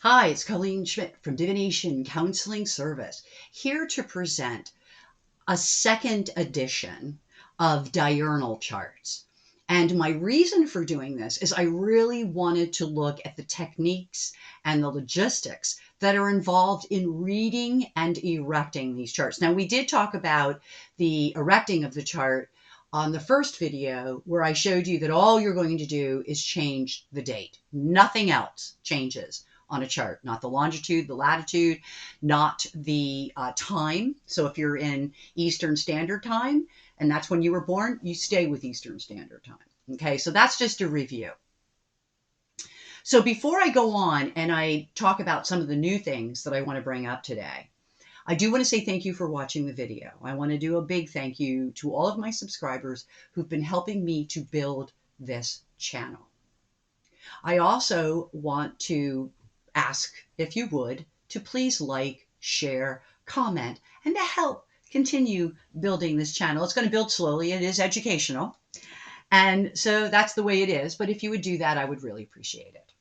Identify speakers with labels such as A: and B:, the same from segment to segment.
A: Hi, it's Colleen Schmidt from Divination Counseling Service, here to present a second edition of Diurnal charts. And my reason for doing this is I really wanted to look at the techniques and the logistics that are involved in reading and erecting these charts. Now, we did talk about the erecting of the chart on the first video where I showed you that all you're going to do is change the date. Nothing else changes on a chart, not the longitude, the latitude, not the time. So if you're in Eastern Standard Time and that's when you were born, you stay with Eastern Standard Time. Okay, so that's just a review. So before I go on and I talk about some of the new things that I want to bring up today, I do want to say thank you for watching the video. I want to do a big thank you to all of my subscribers who've been helping me to build this channel. I also want to ask, if you would, to please like, share, comment, and to help continue building this channel. It's going to build slowly. It is educational. And so that's the way it is. But if you would do that, I would really appreciate it.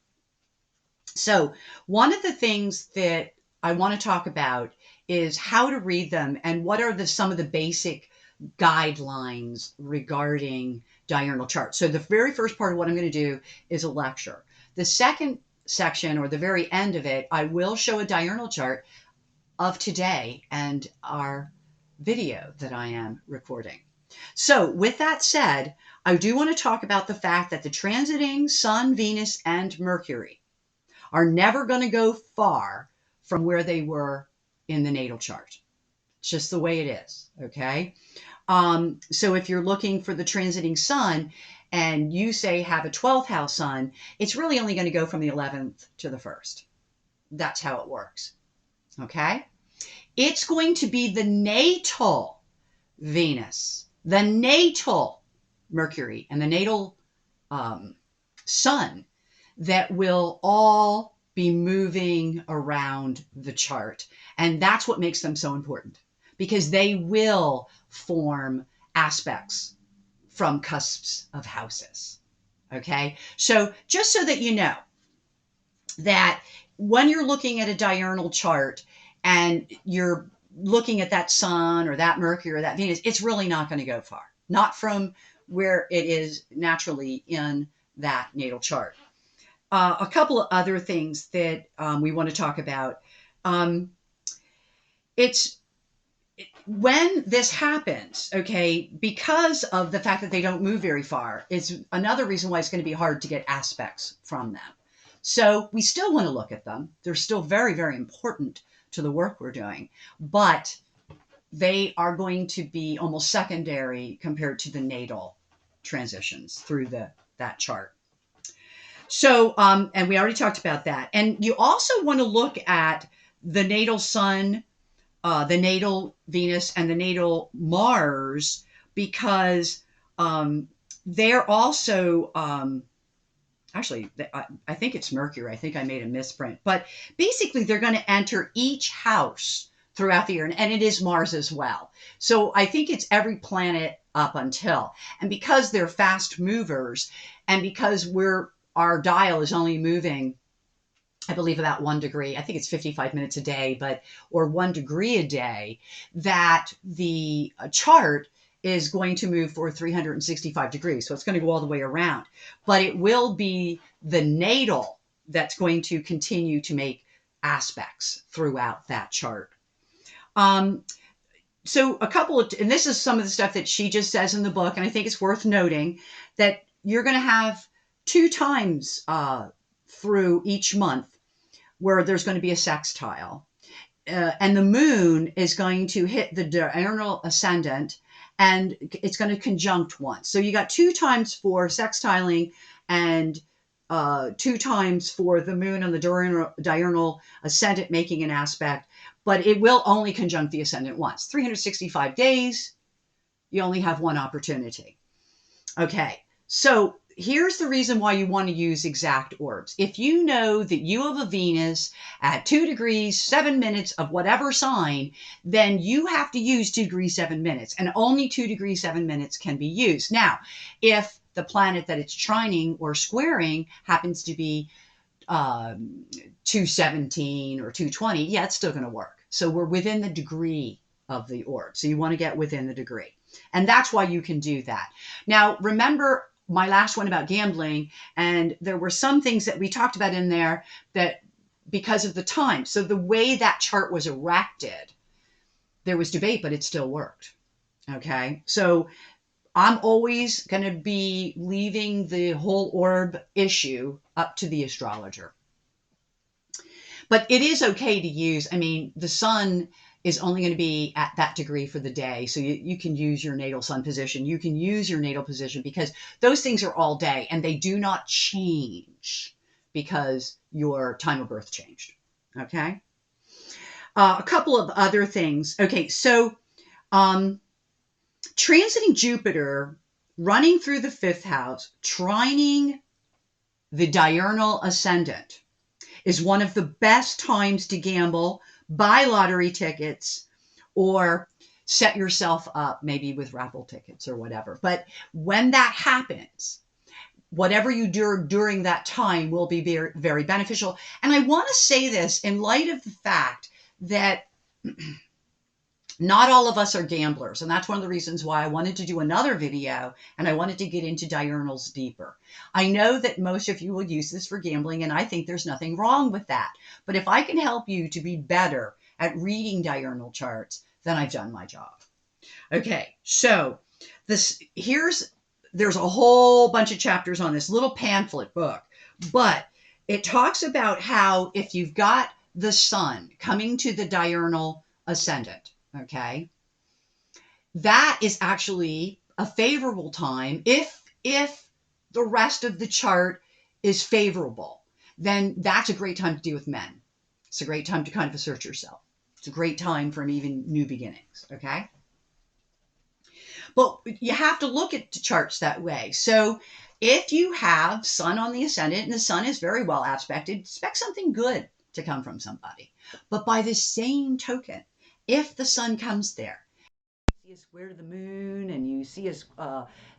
A: So one of the things that I want to talk about is how to read them and what are some of the basic guidelines regarding diurnal charts. So the very first part of what I'm going to do is a lecture. The second section, or the very end of it, I will show a diurnal chart of today and our video that I am recording. So with that said, I do want to talk about the fact that the transiting Sun, Venus, and Mercury are never going to go far from where they were in the natal chart. It's just the way it is, okay? So if you're looking for the transiting Sun and you say have a 12th house Sun, it's really only going to go from the 11th to the 1st. That's how it works, okay? It's going to be the natal Venus, the natal Mercury, and the natal Sun that will all be moving around the chart. And that's what makes them so important, because they will form aspects from cusps of houses. Okay, so just so that you know that when you're looking at a diurnal chart and you're looking at that Sun or that Mercury or that Venus, it's really not going to go far, not from where it is naturally in that natal chart. A couple of other things that we want to talk about. When this happens, okay, because of the fact that they don't move very far, it's another reason why it's going to be hard to get aspects from them. So we still want to look at them. They're still very, very important to the work we're doing, but they are going to be almost secondary compared to the natal transitions through that chart. So, and we already talked about that. And you also want to look at the natal Sun, the natal Venus, and the natal Mars, because they're also, actually, I think it's Mercury. I think I made a misprint. But basically, they're going to enter each house throughout the year, and it is Mars as well. So I think it's every planet up until. And because they're fast movers, and because our dial is only moving, I believe, about 1 degree. I think it's 55 minutes a day, or 1 degree a day, that the chart is going to move for 365 degrees. So it's going to go all the way around. But it will be the natal that's going to continue to make aspects throughout that chart. So and this is some of the stuff that she just says in the book, and I think it's worth noting that you're going to have 2 times through each month where there's going to be a sextile. And the moon is going to hit the diurnal ascendant, and it's going to conjunct once. So you got 2 times for sextiling and 2 times for the moon on the diurnal ascendant making an aspect, but it will only conjunct the ascendant once. 365 days, you only have 1 opportunity. Okay, so here's the reason why you want to use exact orbs. If you know that you have a Venus at 2 degrees, 7 minutes of whatever sign, then you have to use 2 degrees, 7 minutes, and only 2 degrees, 7 minutes can be used. Now, if the planet that it's trining or squaring happens to be 217 or 220, yeah, it's still going to work. So we're within the degree of the orb. So you want to get within the degree. And that's why you can do that. Now, remember my last one about gambling, and there were some things that we talked about in there that because of the time. So the way that chart was erected, there was debate, but it still worked. Okay. So I'm always going to be leaving the whole orb issue up to the astrologer. But it is okay to use, I mean, the sun is only going to be at that degree for the day. So you can use your natal sun position. You can use your natal position because those things are all day and they do not change because your time of birth changed. Okay. A couple of other things. Okay. So, transiting Jupiter, running through the fifth house, trining the diurnal ascendant is one of the best times to gamble, buy lottery tickets, or set yourself up maybe with raffle tickets or whatever. But when that happens, whatever you do during that time will be very, very beneficial. And I want to say this in light of the fact that not all of us are gamblers. And that's one of the reasons why I wanted to do another video and I wanted to get into diurnals deeper. I know that most of you will use this for gambling, and I think there's nothing wrong with that. But if I can help you to be better at reading diurnal charts, then I've done my job. Okay, so there's a whole bunch of chapters on this little pamphlet book, but it talks about how if you've got the sun coming to the diurnal ascendant, okay, that is actually a favorable time. If the rest of the chart is favorable, then that's a great time to deal with men. It's a great time to kind of assert yourself. It's a great time for even new beginnings, okay? But you have to look at the charts that way. So if you have sun on the ascendant and the sun is very well aspected, expect something good to come from somebody. But by the same token, if the sun comes there, you see a square to the moon, and you see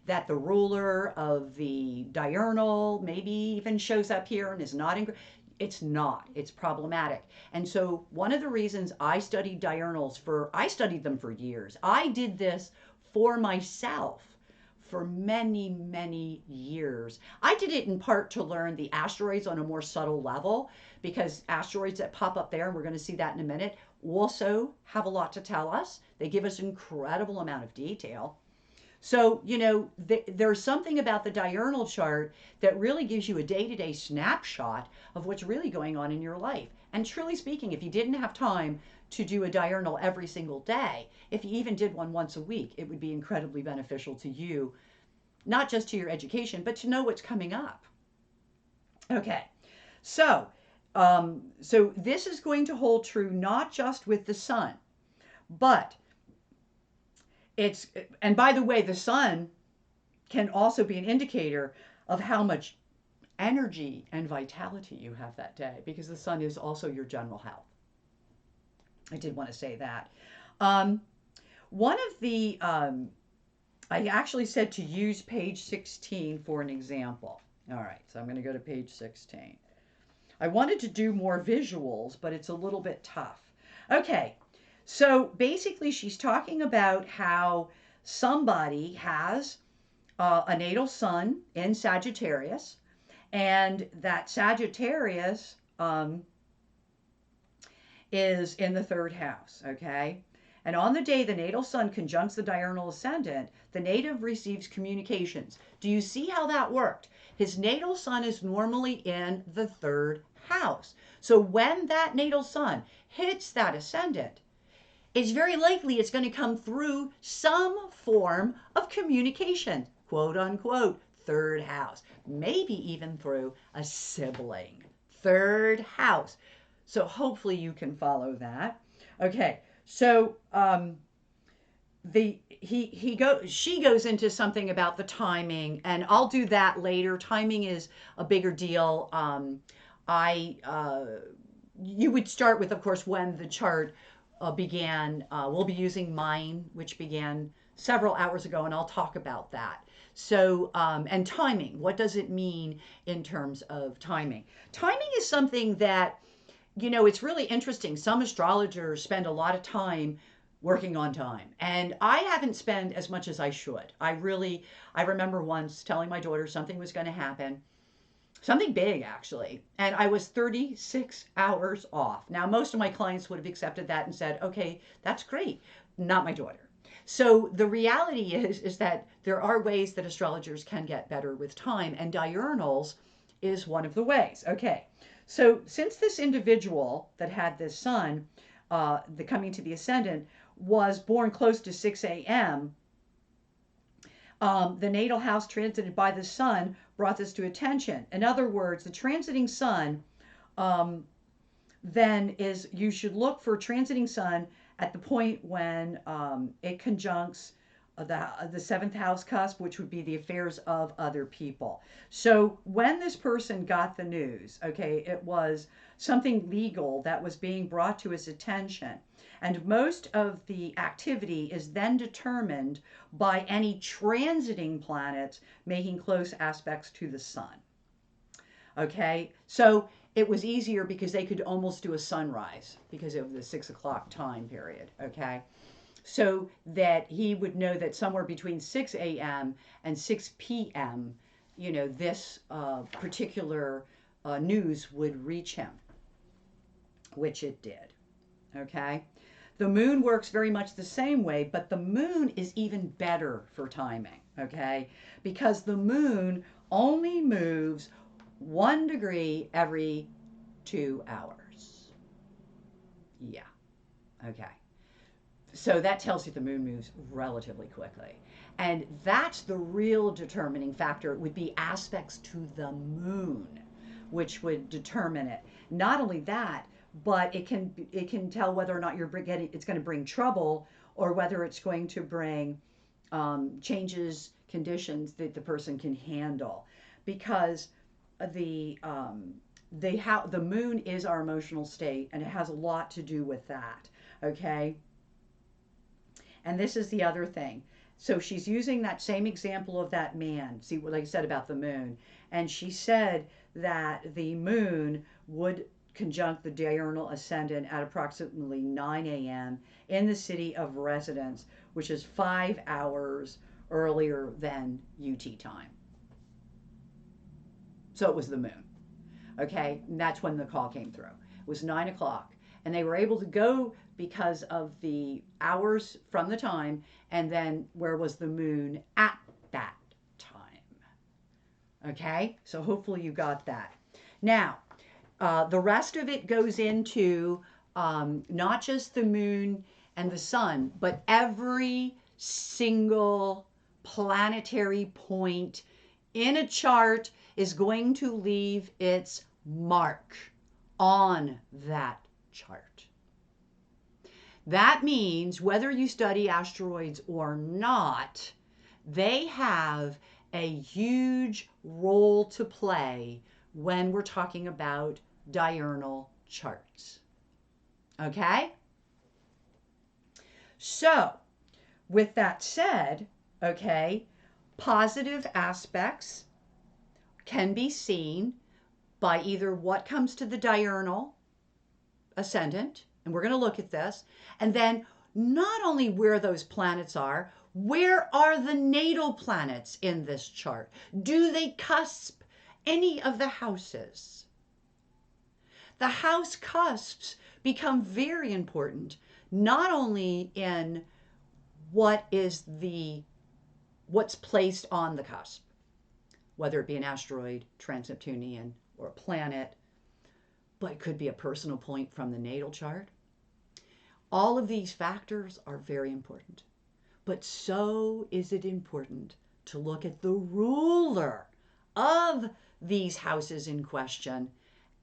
A: that the ruler of the diurnal maybe even shows up here and is not in. It's not. It's problematic. And so one of the reasons I studied diurnals I studied them for years. I did this for myself for many, many years. I did it in part to learn the asteroids on a more subtle level, because asteroids that pop up there, and we're going to see that in a minute, also have a lot to tell us. They give us an incredible amount of detail. So, there's something about the diurnal chart that really gives you a day-to-day snapshot of what's really going on in your life. And truly speaking, if you didn't have time to do a diurnal every single day, if you even did one once a week, it would be incredibly beneficial to you, not just to your education, but to know what's coming up. Okay, so this is going to hold true not just with the sun, but and by the way, the sun can also be an indicator of how much energy and vitality you have that day, because the sun is also your general health. I did want to say that. One of the, I actually said to use page 16 for an example. All right, so I'm going to go to page 16. I wanted to do more visuals, but it's a little bit tough. Okay, so basically she's talking about how somebody has a natal sun in Sagittarius, and that Sagittarius is in the third house, okay? And on the day the natal sun conjuncts the diurnal ascendant, the native receives communications. Do you see how that worked? His natal sun is normally in the third house. So when that natal sun hits that ascendant, it's very likely it's going to come through some form of communication, quote unquote, third house, maybe even through a sibling, third house. So hopefully you can follow that. Okay, so she goes into something about the timing, and I'll do that later. Timing is a bigger deal. You would start with, of course, when the chart began. We'll be using mine, which began several hours ago, and I'll talk about that.
B: So, and timing, what does it mean in terms of timing? Timing is something that, it's really interesting. Some astrologers spend a lot of time working on time, and I haven't spent as much as I should. I remember once telling my daughter something was going to happen, something big actually, and I was 36 hours off. Now, most of my clients would have accepted that and said, okay, that's great. Not my daughter. So the reality is that there are ways that astrologers can get better with time, and diurnals is one of the ways. Okay, so since this individual that had this sun, the coming to the ascendant, was born close to 6 a.m., the natal house transited by the sun brought this to attention. In other words, the transiting sun um, then is, you should look for transiting sun at the point when it conjuncts the seventh house cusp, which would be the affairs of other people. So when this person got the news, okay, it was something legal that was being brought to his attention. And most of the activity is then determined by any transiting planets making close aspects to the sun. Okay, so it was easier because they could almost do a sunrise because of the 6 o'clock time period. Okay, so that he would know that somewhere between 6 a.m. and 6 p.m., this particular news would reach him, which it did. Okay, the moon works very much the same way, but the moon is even better for timing. Okay, because the moon only moves 1 degree every 2 hours. Yeah. Okay. So that tells you the moon moves relatively quickly. And that's the real determining factor, would be aspects to the moon, which would determine it. Not only that, but it can tell whether or not it's going to bring trouble, or whether it's going to bring changes, conditions that the person can handle. Because the moon is our emotional state, and it has a lot to do with that. Okay. And this is the other thing. So she's using that same example of that man. See what I said about the moon. And she said that the moon would conjunct the diurnal ascendant at approximately 9 a.m. in the city of residence, which is 5 hours earlier than UT time. So it was the moon. Okay, and that's when the call came through. It was 9 o'clock. And they were able to go because of the hours from the time, and then where was the moon at that time. Okay, so hopefully you got that. Now, the rest of it goes into not just the moon and the sun, but every single planetary point in a chart is going to leave its mark on that chart. That means whether you study asteroids or not, they have a huge role to play when we're talking about diurnal charts. Okay? So, with that said, okay, positive aspects can be seen by either what comes to the diurnal ascendant, and we're going to look at this, and then not only where those planets are, where are the natal planets in this chart? Do they cusp any of the houses? The house cusps become very important, not only in what's placed on the cusp, whether it be an asteroid, trans-Neptunian, or a planet, but it could be a personal point from the natal chart. All of these factors are very important, but so is it important to look at the ruler of these houses in question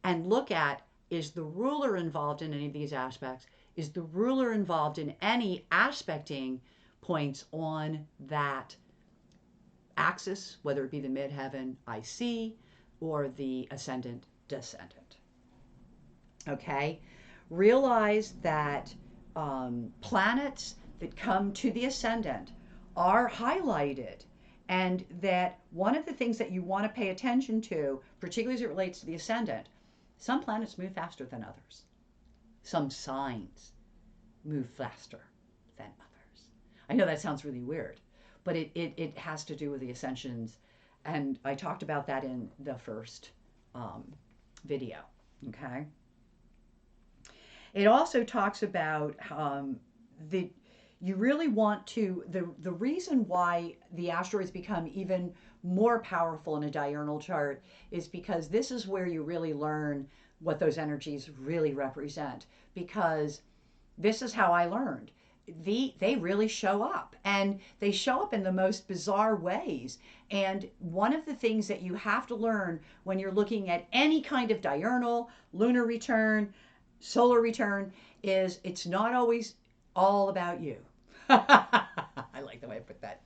B: and look at, is the ruler involved in any of these aspects? Is the ruler involved in any aspecting points on that axis, whether it be the midheaven IC or the ascendant descendant? Okay, realize that planets that come to the ascendant are highlighted And that one of the things that you want to pay attention to, particularly as it relates to the ascendant, some planets move faster than others. Some signs move faster than others. I know that sounds really weird, but it has to do with the ascensions. And I talked about that in the first video. Okay. It also talks about you really want to, the reason why the asteroids become even more powerful in a diurnal chart is because this is where you really learn what those energies really represent. Because this is how I learned. They really show up, and they show up in the most bizarre ways. And one of the things that you have to learn when you're looking at any kind of diurnal, lunar return, solar return is it's not always all about you. I like the way I put that.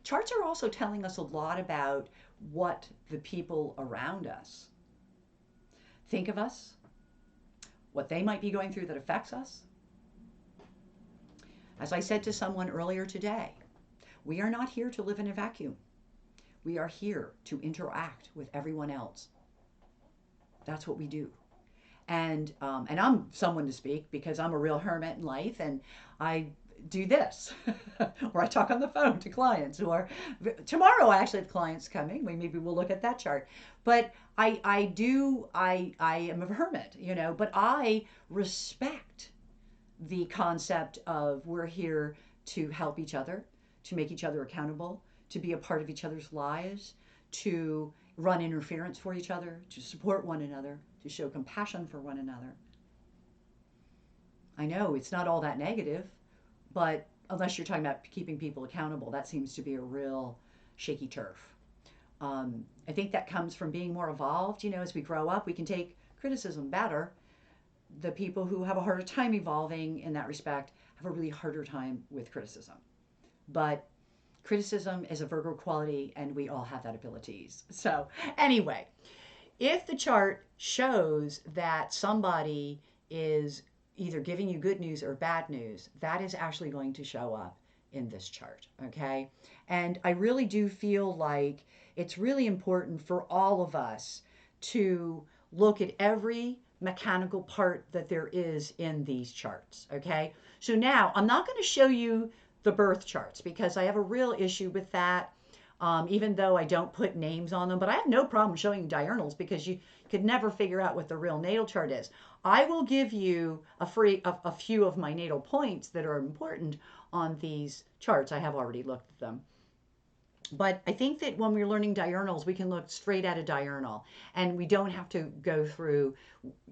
B: Charts are also telling us a lot about what the people around us think of us, what they might be going through that affects us. As I said to someone earlier today, we are not here to live in a vacuum. We are here to interact with everyone else. That's what we do. And I'm someone to speak because I'm a real hermit in life, and I do this, or I talk on the phone to clients, or tomorrow I actually have clients coming. Maybe we'll look at that chart. But I am a hermit, but I respect the concept of we're here to help each other, to make each other accountable, to be a part of each other's lives, to run interference for each other, to support one another, to show compassion for one another. I know it's not all that negative, but unless you're talking about keeping people accountable, that seems to be a real shaky turf. I think that comes from being more evolved. As we grow up, we can take criticism better. The people who have a harder time evolving in that respect have a really harder time with criticism. But criticism is a Virgo quality, and we all have that abilities. So anyway, if the chart shows that somebody is either giving you good news or bad news, that is actually going to show up in this chart, okay? And I really do feel like it's really important for all of us to look at every mechanical part that there is in these charts, okay? So now I'm not going to show you the birth charts because I have a real issue with that, even though I don't put names on them. But I have no problem showing you diurnals because you could never figure out what the real natal chart is. I will give you a few of my natal points that are important on these charts. I have already looked at them. But I think that when we're learning diurnals, we can look straight at a diurnal, and we don't have to go through,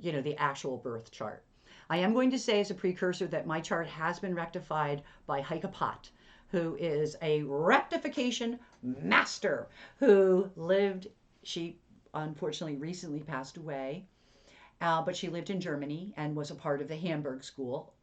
B: the actual birth chart. I am going to say as a precursor that my chart has been rectified by Heike Pot, who is a rectification master who lived, she unfortunately recently passed away, but she lived in Germany and was a part of the Hamburg School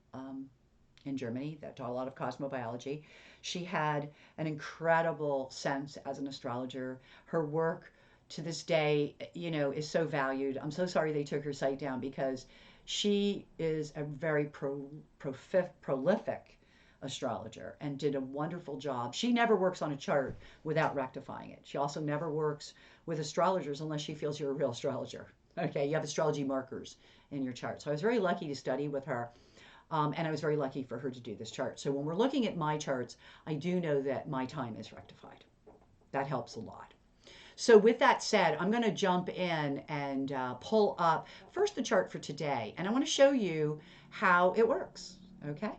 B: in Germany that taught a lot of cosmobiology. She had an incredible sense as an astrologer. Her work to this day, is so valued. I'm so sorry they took her site down because she is a very prolific astrologer and did a wonderful job. She never works on a chart without rectifying it. She also never works with astrologers unless she feels you're a real astrologer. Okay, you have astrology markers in your chart. So I was very lucky to study with her. And I was very lucky for her to do this chart. So when we're looking at my charts, I do know that my time is rectified. That helps a lot. So with that said, I'm going to jump in and pull up first the chart for today. And I want to show you how it works. Okay.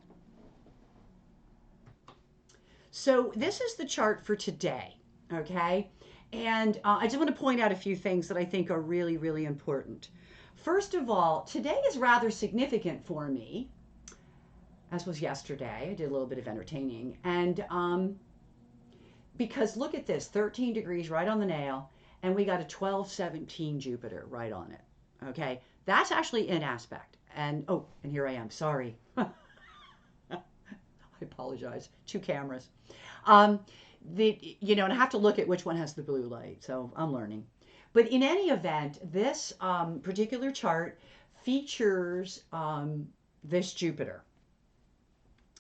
B: So this is the chart for today. Okay. And I just want to point out a few things that I think are really, really important. First of all, today is rather significant for me, as was yesterday. I did a little bit of entertaining. And because look at this, 13 degrees right on the nail, and we got a 12-17 Jupiter right on it. Okay, that's actually in aspect. And and here I am. Sorry. I apologize. 2 cameras. And I have to look at which one has the blue light. So I'm learning. But in any event, this particular chart features this Jupiter.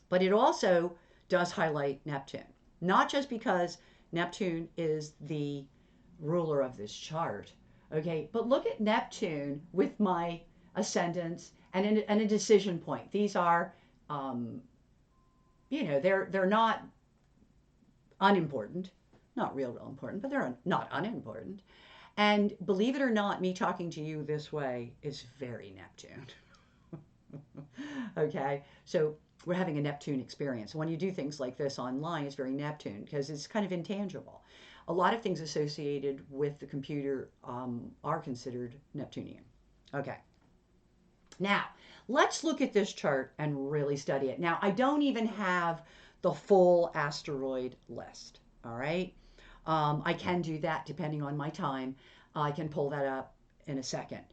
B: But it also does highlight Neptune. Not just because Neptune is the ruler of this chart. Okay, but look at Neptune with my ascendants and a decision point. These are, um, they're not unimportant, not real important, but they're not unimportant. And believe it or not, me talking to you this way is very Neptune. Okay, so we're having a Neptune experience. When you do things like this online, it's very Neptune because it's kind of intangible. A lot of things associated with the computer are considered Neptunian. Okay, now let's look at this chart and really study it. Now, I don't even have the full asteroid list, all right? I can do that depending on my time. I can pull that up in a second.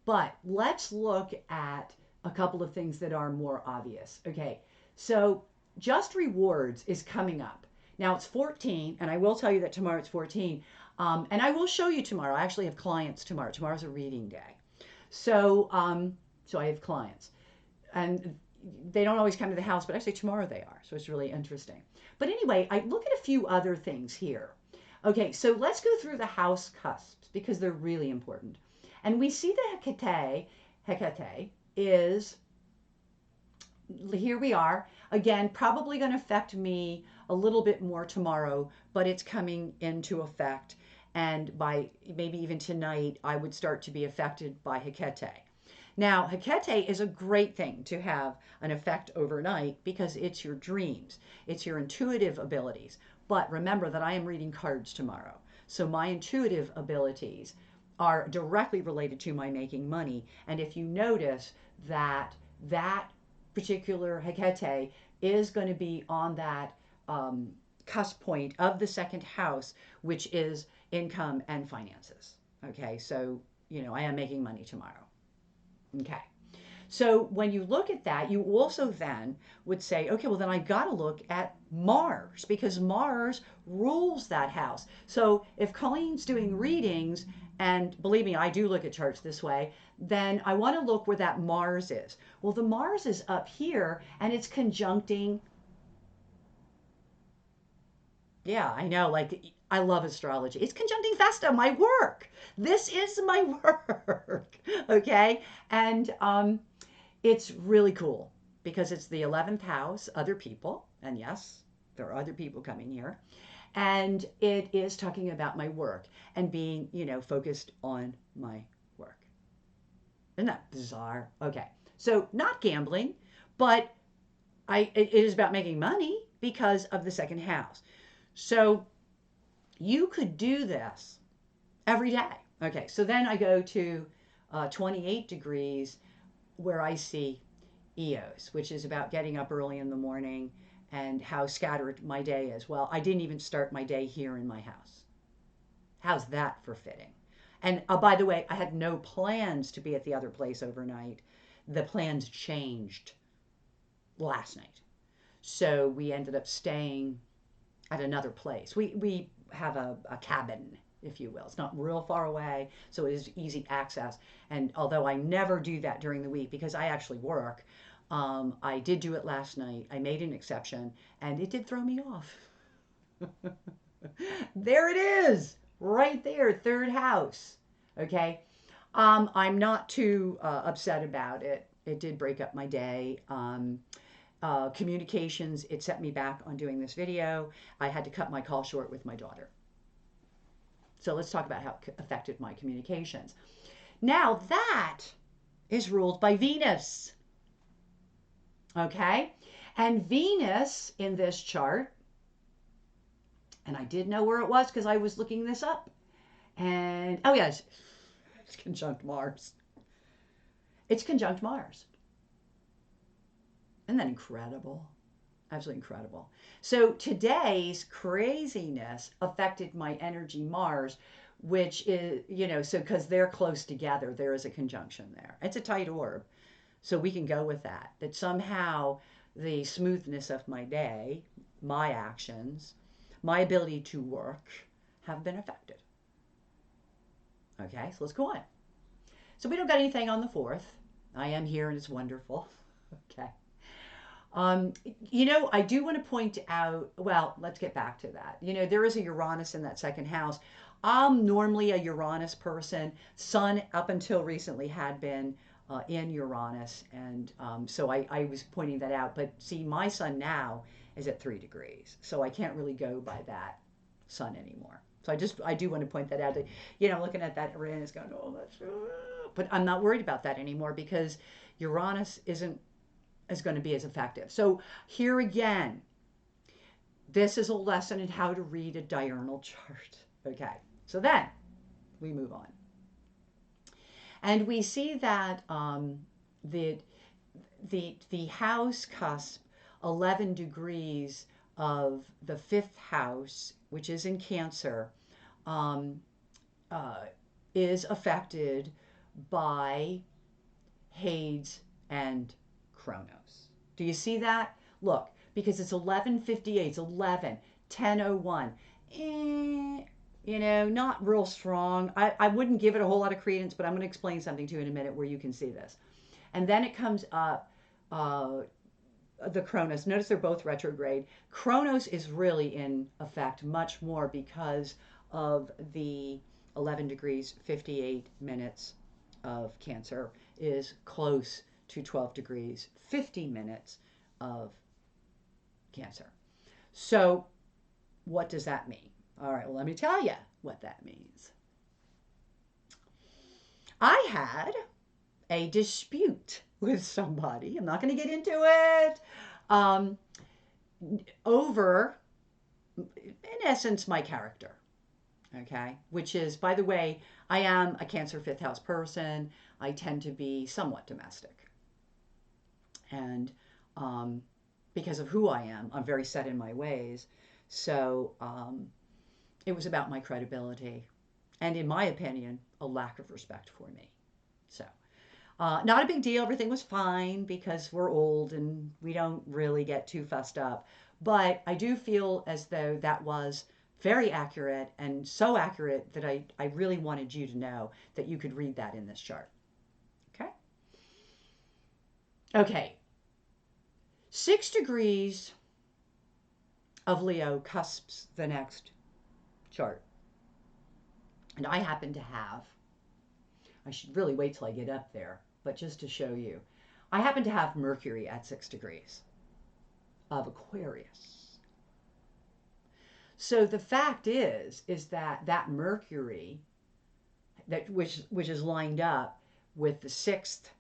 B: But let's look at a couple of things that are more obvious. Okay, so Just Rewards is coming up. Now it's 14, and I will tell you that tomorrow it's 14. And I will show you tomorrow. I actually have clients tomorrow. Tomorrow's a reading day. So I have clients. And they don't always come to the house, but actually tomorrow they are. So it's really interesting. But anyway, I look at a few other things here. Okay, so let's go through the house cusps because they're really important. And we see the Hecate is, here we are, again, probably going to affect me a little bit more tomorrow, but it's coming into effect. And by maybe even tonight, I would start to be affected by Hecate. Now, Hecate is a great thing to have an effect overnight because it's your dreams, it's your intuitive abilities. But remember that I am reading cards tomorrow. So my intuitive abilities are directly related to my making money. And if you notice that that particular Hecate is going to be on that cusp point of the second house, which is income and finances. Okay, so, I am making money tomorrow. Okay. So when you look at that, you also then would say, okay, well, then I got to look at Mars because Mars rules that house. So if Colleen's doing readings, and believe me, I do look at charts this way, then I want to look where that Mars is. Well, the Mars is up here and it's conjuncting. Yeah, I know. Like, I love astrology. It's conjuncting Vesta, my work. This is my work. Okay. And it's really cool because it's the 11th house, other people. And yes, there are other people coming here. And it is talking about my work and being, focused on my work. Isn't that bizarre? Okay. So not gambling, but it is about making money because of the second house. So you could do this every day. Okay, so then I go to 28 degrees where I see Eos, which is about getting up early in the morning and how scattered my day is. Well, I didn't even start my day here in my house. How's that for fitting? And by the way, I had no plans to be at the other place overnight. The plans changed last night. So we ended up staying at another place. We have a cabin, if you will. It's not real far away, so it is easy access. And although I never do that during the week because I actually work, I did do it last night. I made an exception, and it did throw me off. There it is, right there, third house. Okay, I'm not too upset about it. It did break up my day. Communications, it set me back on doing this video. I had to cut my call short with my daughter. So let's talk about how it affected my communications. Now that is ruled by Venus. Okay? And Venus in this chart, and I did know where it was because I was looking this up. And, oh yes, it's conjunct Mars. It's conjunct Mars. Isn't that incredible? Absolutely incredible. So today's craziness affected my energy Mars, which is, so because they're close together, there is a conjunction there. It's a tight orb. So we can go with that. That somehow the smoothness of my day, my actions, my ability to work have been affected. Okay, so let's go on. So we don't got anything on the 4th. I am here and it's wonderful. Okay. I do want to point out, well, let's get back to that. There is a Uranus in that second house. I'm normally a Uranus person. Sun, up until recently, had been in Uranus. And so I was pointing that out. But see, my sun now is at 3 degrees. So I can't really go by that sun anymore. So I do want to point that out. That, looking at that Uranus going, oh, that's, but I'm not worried about that anymore because Uranus isn't is going to be as effective. So here again, this is a lesson in how to read a diurnal chart. Okay, so then we move on. And we see that the house cusp 11 degrees of the fifth house, which is in Cancer, is affected by Hades and Chronos. Do you see that? Look, because it's 11:58, it's 11, 10:01. Not real strong. I wouldn't give it a whole lot of credence, but I'm going to explain something to you in a minute where you can see this. And then it comes up, the Chronos. Notice they're both retrograde. Chronos is really in effect much more because of the 11 degrees 58 minutes of Cancer is close to 12 degrees 50 minutes of Cancer. So what does that mean? All right, well, let me tell you what that means. I had a dispute with somebody. I'm not going to get into it. Over, in essence, my character. Okay, which is, by the way, I am a Cancer fifth house person. I tend to be somewhat domestic. And because of who I am, I'm very set in my ways. So it was about my credibility and, in my opinion, a lack of respect for me. So not a big deal. Everything was fine because we're old and we don't really get too fussed up. But I do feel as though that was very accurate, and so accurate that I really wanted you to know that you could read that in this chart. Okay? Okay. 6 degrees of Leo cusps the next chart. And I happen to have, I should really wait till I get up there, but just to show you, I happen to have Mercury at 6 degrees of Aquarius. So the fact is that Mercury, which is lined up with the 6th,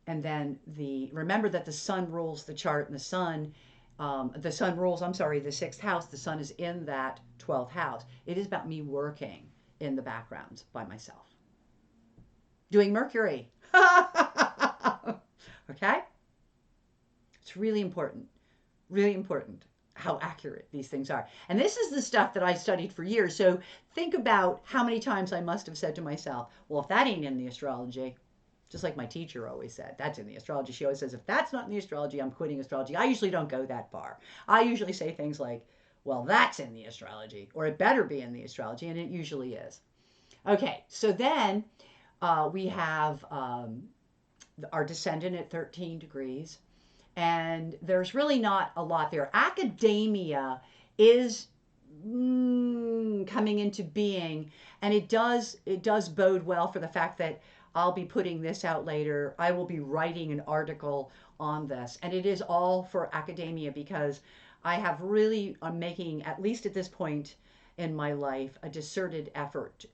B: and then remember that the sun rules the chart, and the sun rules, the 6th house. The sun is in that 12th house. It is about me working in the background by myself, doing Mercury. Okay? It's really important how accurate these things are. And this is the stuff that I studied for years. So think about how many times I must have said to myself, well, if that ain't in the astrology, just like my teacher always said, that's in the astrology. She always says, if that's not in the astrology, I'm quitting astrology. I usually don't go that far. I usually say things like, well, that's in the astrology, or it better be in the astrology, and it usually is. Okay, so then we have our descendant at 13 degrees, and there's really not a lot there. Academia is coming into being, and it does bode well for the fact that I'll be putting this out later. I will be writing an article on this, and it is all for academia because I have really, I'm making, at least at this point in my life, a concerted effort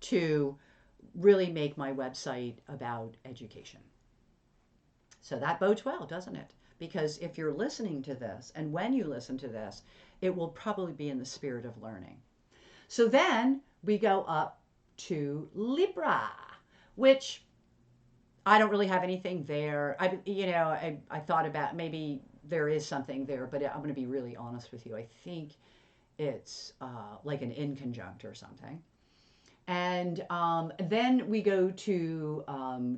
B: to really make my website about education. So that bodes well, doesn't it? Because if you're listening to this, and when you listen to this, it will probably be in the spirit of learning. So then we go up to Libra, which I don't really have anything there. I thought about maybe there is something there, but I'm going to be really honest with you. I think it's like an inconjunct or something. And then we go to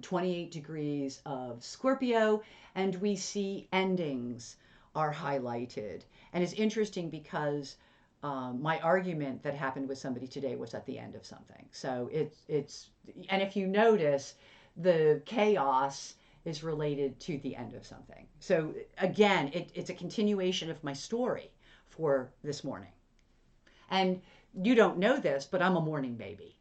B: 28 degrees of Scorpio, and we see endings are highlighted. And it's interesting because my argument that happened with somebody today was at the end of something. So it's and if you notice, the chaos is related to the end of something. So again, it's a continuation of my story for this morning. And you don't know this, but I'm a morning baby.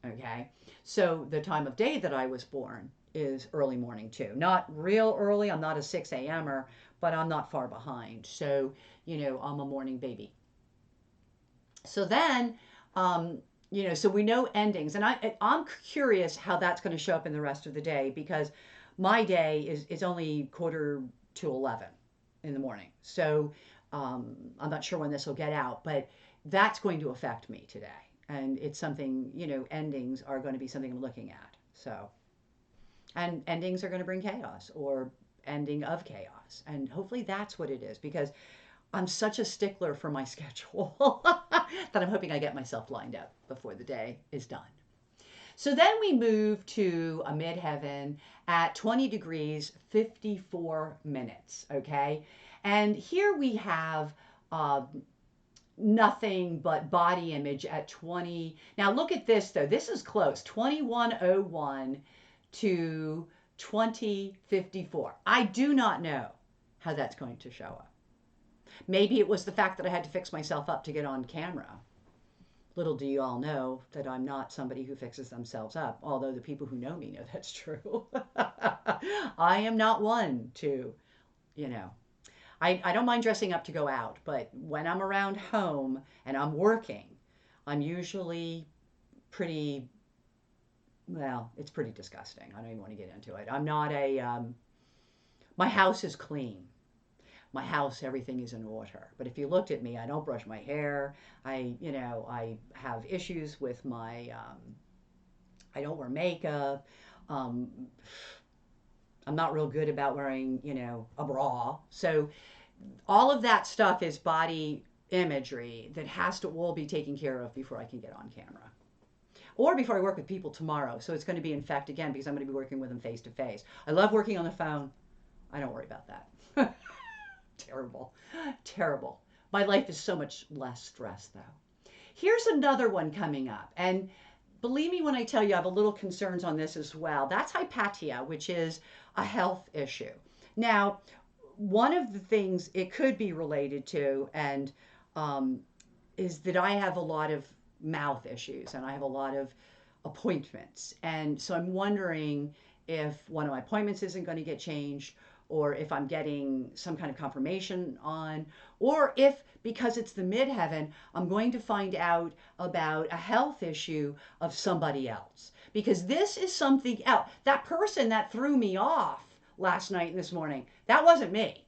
B: Okay. So the time of day that I was born is early morning too. Not real early. I'm not a 6 a.m.er, but I'm not far behind. So, I'm a morning baby. So then, so we know endings. And I'm curious how that's going to show up in the rest of the day, because my day is only 10:45 in the morning. So I'm not sure when this will get out, but that's going to affect me today. And it's something, endings are going to be something I'm looking at. So, and endings are going to bring chaos, or ending of chaos. And hopefully that's what it is, because I'm such a stickler for my schedule that I'm hoping I get myself lined up before the day is done. So then we move to a midheaven at 20 degrees, 54 minutes. Okay. And here we have nothing but body image at 20. Now look at this though. This is close. 2101 to 2054. I do not know how that's going to show up. Maybe it was the fact that I had to fix myself up to get on camera. Little do you all know that I'm not somebody who fixes themselves up, although the people who know me know that's true. I am not one to, I don't mind dressing up to go out, but when I'm around home and I'm working, I'm usually pretty, well, it's pretty disgusting. I don't even want to get into it. I'm not my house is clean. My house, everything is in order. But if you looked at me, I don't brush my hair. I have issues with my, I don't wear makeup. I'm not real good about wearing, a bra. So all of that stuff is body imagery that has to all be taken care of before I can get on camera. Or before I work with people tomorrow. So it's going to be in effect again, because I'm going to be working with them face to face. I love working on the phone. I don't worry about that. Terrible. Terrible. My life is so much less stress though. Here's another one coming up. And believe me when I tell you I have a little concerns on this as well. That's Hypatia, which is a health issue. Now, one of the things it could be related to and is that I have a lot of mouth issues and I have a lot of appointments. And so I'm wondering if one of my appointments isn't going to get changed, or if I'm getting some kind of confirmation on, or if, because it's the midheaven, I'm going to find out about a health issue of somebody else. Because this is something else. That person that threw me off last night and this morning, that wasn't me.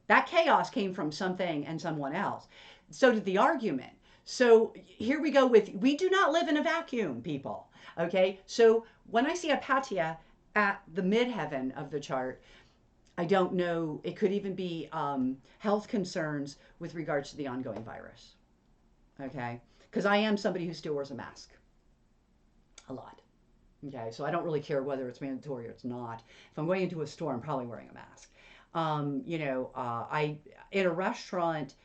B: That chaos came from something and someone else. So did the argument. So here we go with, we do not live in a vacuum, people. Okay, so when I see Hypatia at the midheaven of the chart, I don't know, it could even be health concerns with regards to the ongoing virus. Okay, because I am somebody who still wears a mask a lot. Okay, so I don't really care whether it's mandatory or it's not. If I'm going into a store, I'm probably wearing a mask. I in a restaurant,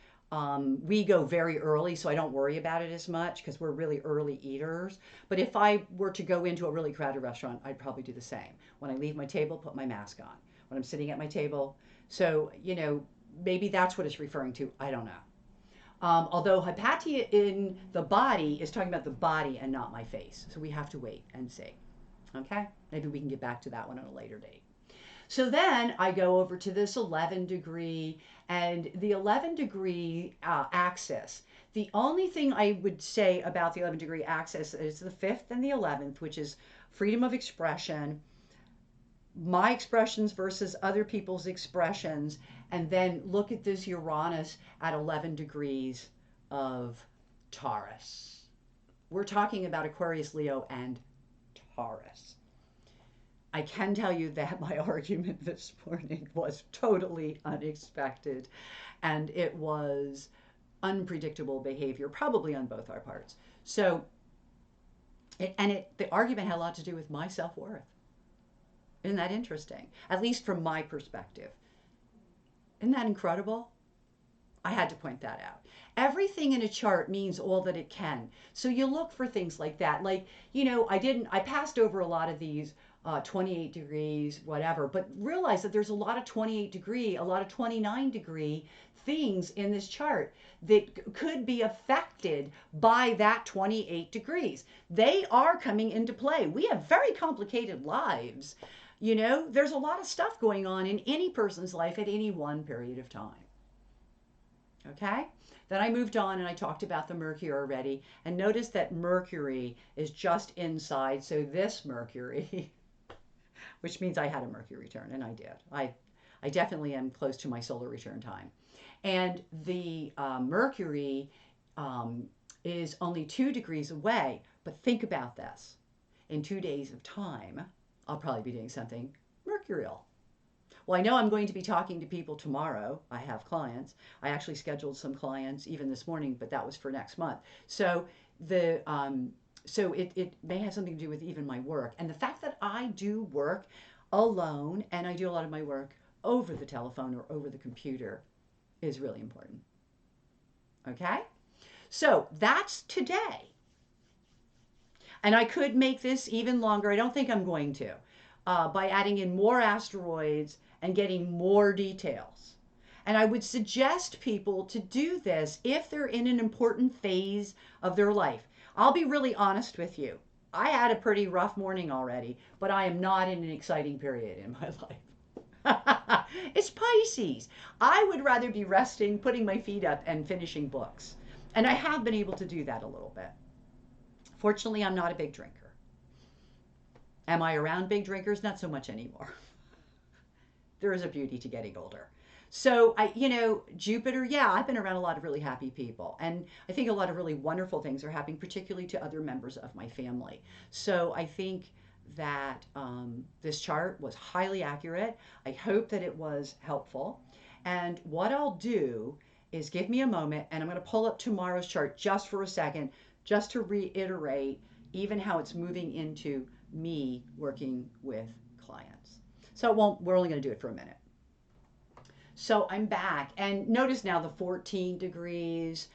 B: we go very early, so I don't worry about it as much because we're really early eaters. But if I were to go into a really crowded restaurant, I'd probably do the same. When I leave my table, put my mask on. When I'm sitting at my table. So, maybe that's what it's referring to. I don't know. Although Hypatia in the body is talking about the body and not my face. So we have to wait and see. Okay? Maybe we can get back to that one on a later date. So then I go over to this 11 degree, and the 11 degree axis. The only thing I would say about the 11 degree axis is the 5th and the 11th, which is freedom of expression, my expressions versus other people's expressions, and then look at this Uranus at 11 degrees of Taurus. We're talking about Aquarius, Leo, and Taurus. I can tell you that my argument this morning was totally unexpected, and it was unpredictable behavior, probably on both our parts. So, the argument had a lot to do with my self-worth. Isn't that interesting? At least from my perspective. Isn't that incredible? I had to point that out. Everything in a chart means all that it can. So you look for things like that. Like, I passed over a lot of these 28 degrees, whatever. But realize that there's a lot of 28 degree, a lot of 29-degree things in this chart that could be affected by that 28 degrees. They are coming into play. We have very complicated lives. You know, there's a lot of stuff going on in any person's life at any one period of time. Okay? Then I moved on and I talked about the Mercury already. And notice that Mercury is just inside. So this Mercury, which means I had a Mercury return, and I did. I definitely am close to my solar return time. And the Mercury is only 2 degrees away. But think about this. In 2 days of time, I'll probably be doing something mercurial. Well, I know I'm going to be talking to people tomorrow. I have clients. I actually scheduled some clients even this morning, but that was for next month. So the so it may have something to do with even my work. And the fact that I do work alone and I do a lot of my work over the telephone or over the computer is really important. Okay? So that's today. And I could make this even longer. I don't think I'm going to. By adding in more asteroids and getting more details. And I would suggest people to do this if they're in an important phase of their life. I'll be really honest with you. I had a pretty rough morning already, but I am not in an exciting period in my life. It's Pisces. I would rather be resting, putting my feet up, and finishing books. And I have been able to do that a little bit. Fortunately, I'm not a big drinker. Am I around big drinkers? Not so much anymore. There is a beauty to getting older. So Jupiter, yeah, I've been around a lot of really happy people. And I think a lot of really wonderful things are happening, particularly to other members of my family. So I think that this chart was highly accurate. I hope that it was helpful. And what I'll do is give me a moment and I'm going to pull up tomorrow's chart just for a second, just to reiterate even how it's moving into me working with clients. So we're only going to do it for a minute. So I'm back and notice now the 14 degrees.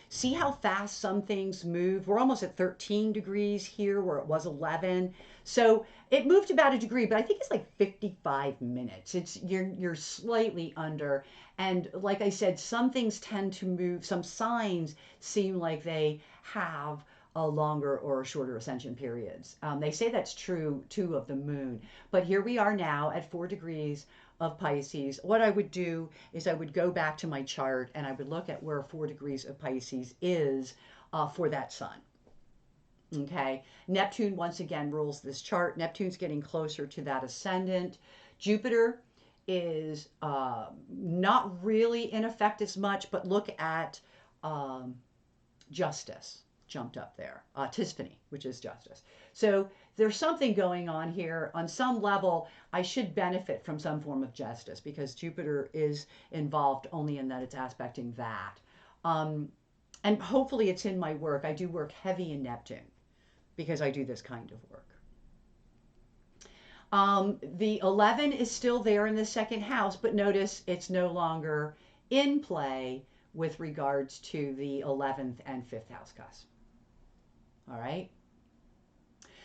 B: See how fast some things move. We're almost at 13 degrees here where it was 11. So it moved about a degree, but I think it's like 55 minutes. You're slightly under. And like I said, some things tend to move. Some signs seem like they have a longer or shorter ascension periods. They say that's true too of the moon. But here we are now at 4 degrees of Pisces. What I would do is I would go back to my chart and I would look at where 4 degrees of Pisces is for that sun. Okay, Neptune once again rules this chart. Neptune's getting closer to that ascendant. Jupiter is not really in effect as much, but look at justice. Jumped up there. Tisphany, which is justice. So there's something going on here. On some level, I should benefit from some form of justice because Jupiter is involved only in that it's aspecting that. And hopefully it's in my work. I do work heavy in Neptune because I do this kind of work. The 11 is still there in the second house, but notice it's no longer in play with regards to the 11th and 5th house cusp. All right.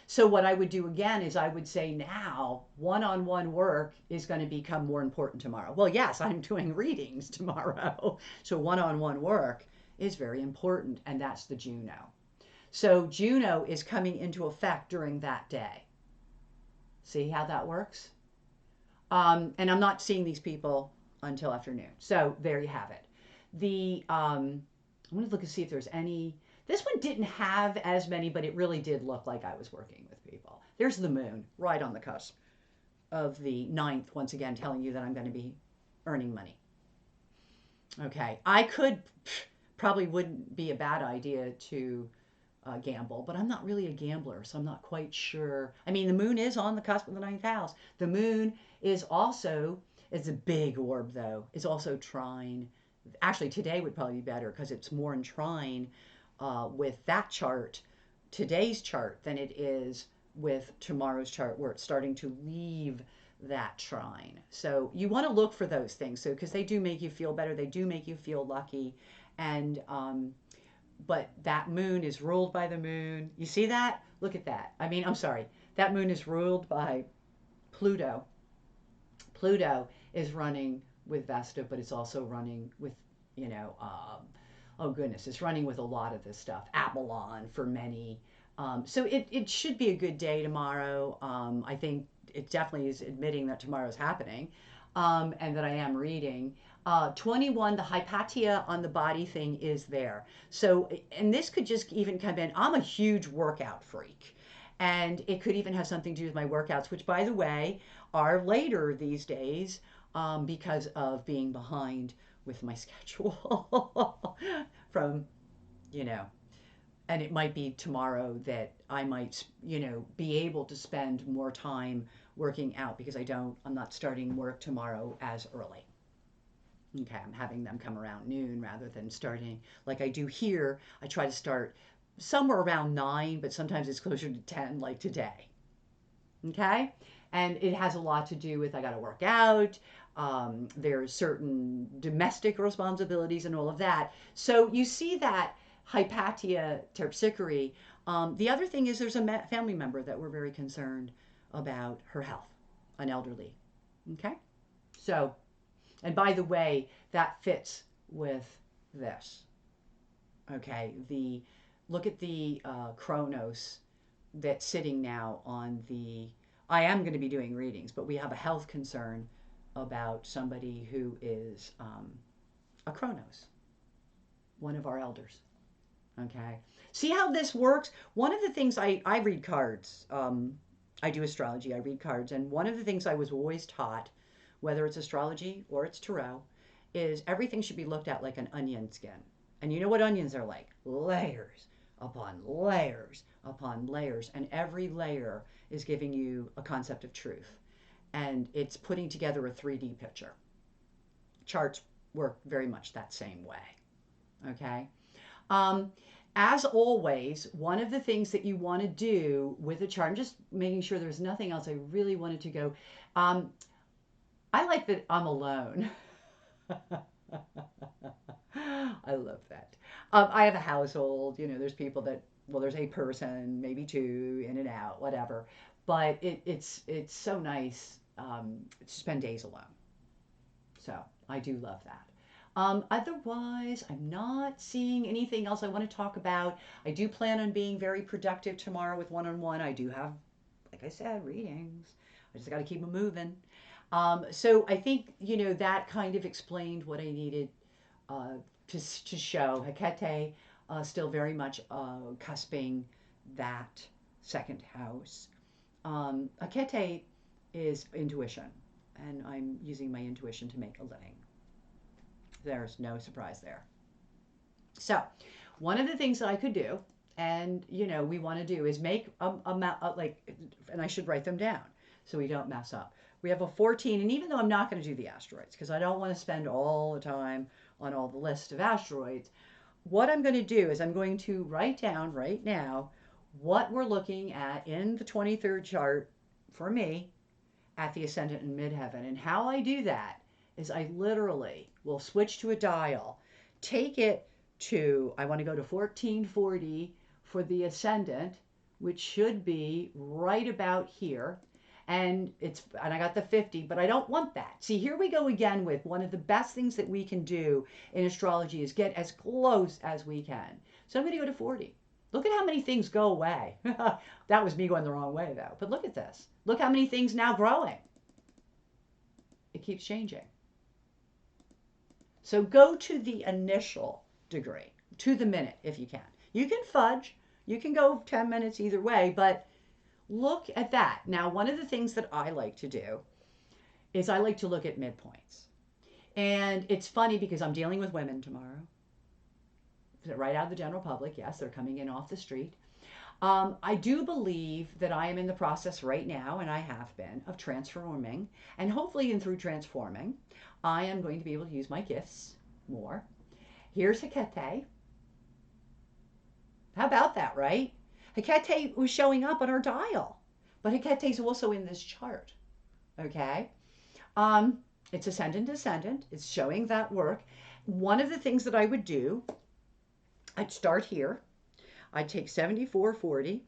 B: So what I would do again is I would say now one-on-one work is going to become more important tomorrow. Well, yes, I'm doing readings tomorrow. So one-on-one work is very important, and that's the Juno. So Juno is coming into effect during that day. See how that works? And I'm not seeing these people until afternoon. So there you have it. I'm going to look and see if there's any. This one didn't have as many, but it really did look like I was working with people. There's the moon right on the cusp of the 9th, once again, telling you that I'm going to be earning money. Okay, I could, probably wouldn't be a bad idea to gamble, but I'm not really a gambler, so I'm not quite sure. I mean, the moon is on the cusp of the 9th house. The moon is also, it's a big orb though, is also trine. Actually, today would probably be better because it's more in trine with that chart, today's chart, than it is with tomorrow's chart where it's starting to leave that trine. So you want to look for those things, so because they do make you feel better, they do make you feel lucky, and but that moon is ruled by the moon. You see that? Look at that. I mean, I'm sorry. That moon is ruled by Pluto. Pluto is running with Vesta, but it's also running with, you know, oh goodness, it's running with a lot of this stuff. Apollon for many. So it should be a good day tomorrow. I think it definitely is admitting that tomorrow's happening, and that I am reading. 21, the Hypatia on the body thing is there. So, and this could just even come in. I'm a huge workout freak. And it could even have something to do with my workouts, which, by the way, are later these days because of being behind with my schedule from, you know, and it might be tomorrow that I might, you know, be able to spend more time working out because I'm not starting work tomorrow as early. Okay, I'm having them come around noon rather than starting like I do here. I try to start somewhere around 9, but sometimes it's closer to 10, like today. Okay, and it has a lot to do with I got to work out. There's certain domestic responsibilities and all of that. So you see that Hypatia terpsichore. The other thing is there's a family member that we're very concerned about her health, an elderly. Okay, so. And by the way, that fits with this. Okay, look at the Chronos that's sitting now on the. I am going to be doing readings, but we have a health concern about somebody who is a Chronos, one of our elders. Okay, see how this works? One of the things I read cards. I do astrology. I read cards, and one of the things I was always taught, whether it's astrology or it's tarot, is everything should be looked at like an onion skin. And you know what onions are like? Layers upon layers upon layers. And every layer is giving you a concept of truth. And it's putting together a 3D picture. Charts work very much that same way. Okay? As always, one of the things that you want to do with a chart, I'm just making sure there's nothing else I really wanted to go. I like that I'm alone. I love that. I have a household, you know, there's people that, well, there's a person, maybe two, in and out, whatever. But it's so nice to spend days alone. So I do love that. Otherwise, I'm not seeing anything else I want to talk about. I do plan on being very productive tomorrow with one-on-one. I do have, like I said, readings. I just got to keep them moving. So I think, you know, that kind of explained what I needed to show. Hecate still very much cusping that second house. Hecate is intuition, and I'm using my intuition to make a living. There's no surprise there. So one of the things that I could do, and, you know, we want to do is make like, and I should write them down so we don't mess up. We have a 14, and even though I'm not going to do the asteroids, because I don't want to spend all the time on all the list of asteroids, what I'm going to do is I'm going to write down right now what we're looking at in the 23rd chart for me at the Ascendant and Midheaven. And how I do that is I literally will switch to a dial, take it to, I want to go to 1440 for the Ascendant, which should be right about here. And I got the 50, but I don't want that. See, here we go again with one of the best things that we can do in astrology is get as close as we can. So I'm going to go to 40. Look at how many things go away. That was me going the wrong way, though. But look at this. Look how many things now growing. It keeps changing. So go to the initial degree, to the minute if you can. You can fudge. You can go 10 minutes either way, but look at that. Now, one of the things that I like to do is I like to look at midpoints. And it's funny because I'm dealing with women tomorrow. Right out of the general public. Yes, they're coming in off the street. I do believe that I am in the process right now, and I have been, of transforming. And hopefully, through transforming, I am going to be able to use my gifts more. Here's Hecate. How about that, right? Hecate was showing up on our dial, but Hecate is also in this chart. Okay, it's Ascendant, Descendant. It's showing that work. One of the things that I would do, I'd start here. I'd take 7440.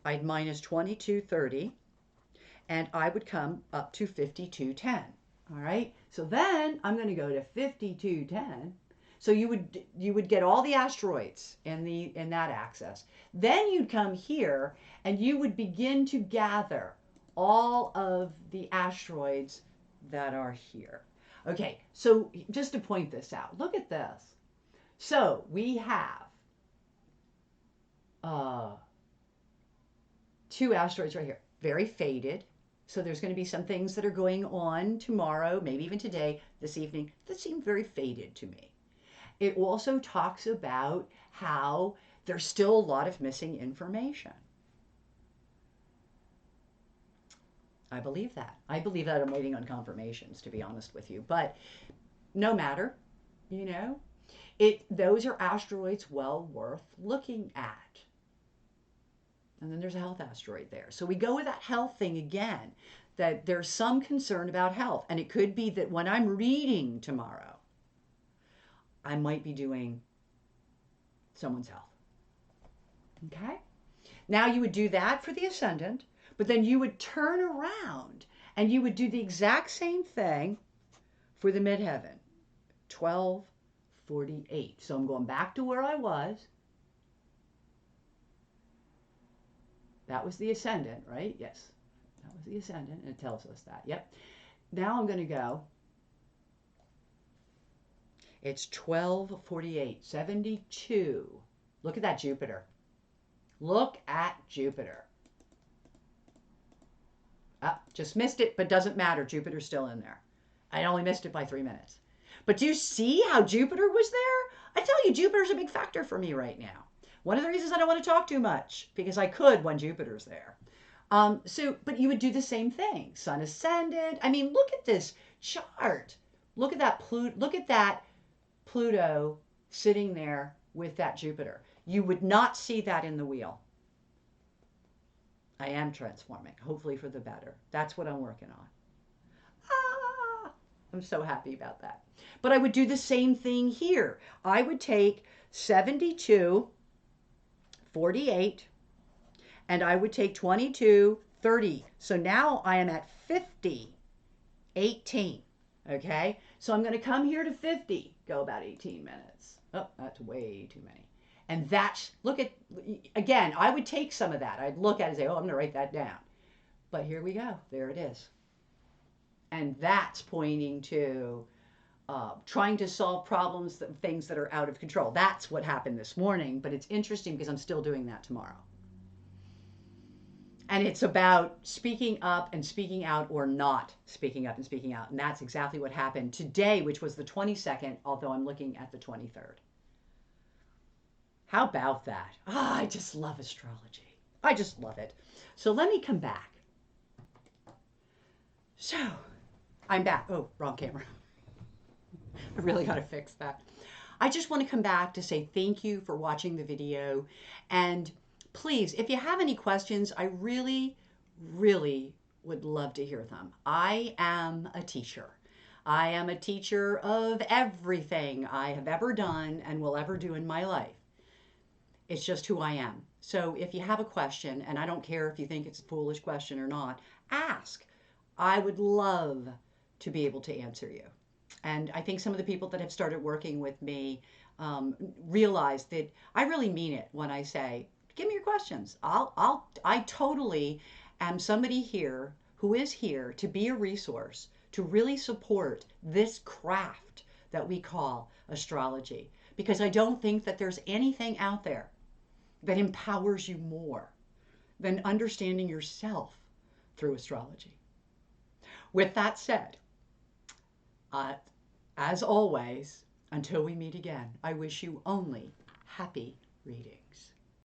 B: I'd minus 2230, and I would come up to 5210. All right. So then I'm going to go to 5210. So you would get all the asteroids in that axis. Then you'd come here and you would begin to gather all of the asteroids that are here. Okay, so just to point this out, look at this. So we have 2 asteroids right here, very faded. So there's going to be some things that are going on tomorrow, maybe even today, this evening, that seem very faded to me. It also talks about how there's still a lot of missing information. I believe that. I believe that. I'm waiting on confirmations, to be honest with you. But no matter, those are asteroids well worth looking at. And then there's a health asteroid there. So we go with that health thing again, that there's some concern about health. And it could be that when I'm reading tomorrow, I might be doing someone's health. Okay? Now you would do that for the Ascendant, but then you would turn around and you would do the exact same thing for the midheaven, 1248. So I'm going back to where I was. That was the Ascendant, right? Yes, that was the Ascendant, and it tells us that. Yep. Now I'm going to go. It's 1248, 72. Look at that Jupiter. Look at Jupiter. Just missed it, but doesn't matter. Jupiter's still in there. I only missed it by 3 minutes. But do you see how Jupiter was there? I tell you, Jupiter's a big factor for me right now. One of the reasons I don't want to talk too much, because I could when Jupiter's there. But you would do the same thing. Sun ascended. I mean, look at this chart. Look at that Pluto sitting there with that Jupiter. You would not see that in the wheel. I am transforming, hopefully for the better. That's what I'm working on. I'm so happy about that. But I would do the same thing here. I would take 72, 48, and I would take 22, 30. So now I am at 50, 18. Okay? So I'm going to come here to 50, go about 18 minutes. Oh, that's way too many. And again, I would take some of that. I'd look at it and say, oh, I'm going to write that down. But here we go. There it is. And that's pointing to trying to solve problems, things that are out of control. That's what happened this morning, but it's interesting because I'm still doing that tomorrow. And it's about speaking up and speaking out, or not speaking up and speaking out. And that's exactly what happened today, which was the 22nd, although I'm looking at the 23rd. How about that? I just love astrology. I just love it. So let me come back. So I'm back. Oh, wrong camera. I really got to fix that. I just want to come back to say thank you for watching the video. And please, if you have any questions, I really, really would love to hear them. I am a teacher. I am a teacher of everything I have ever done and will ever do in my life. It's just who I am. So if you have a question, and I don't care if you think it's a foolish question or not, ask. I would love to be able to answer you. And I think some of the people that have started working with me realize that I really mean it when I say, give me your questions. I totally am somebody here who is here to be a resource, to really support this craft that we call astrology. Because I don't think that there's anything out there that empowers you more than understanding yourself through astrology. With that said, as always, until we meet again, I wish you only happy readings.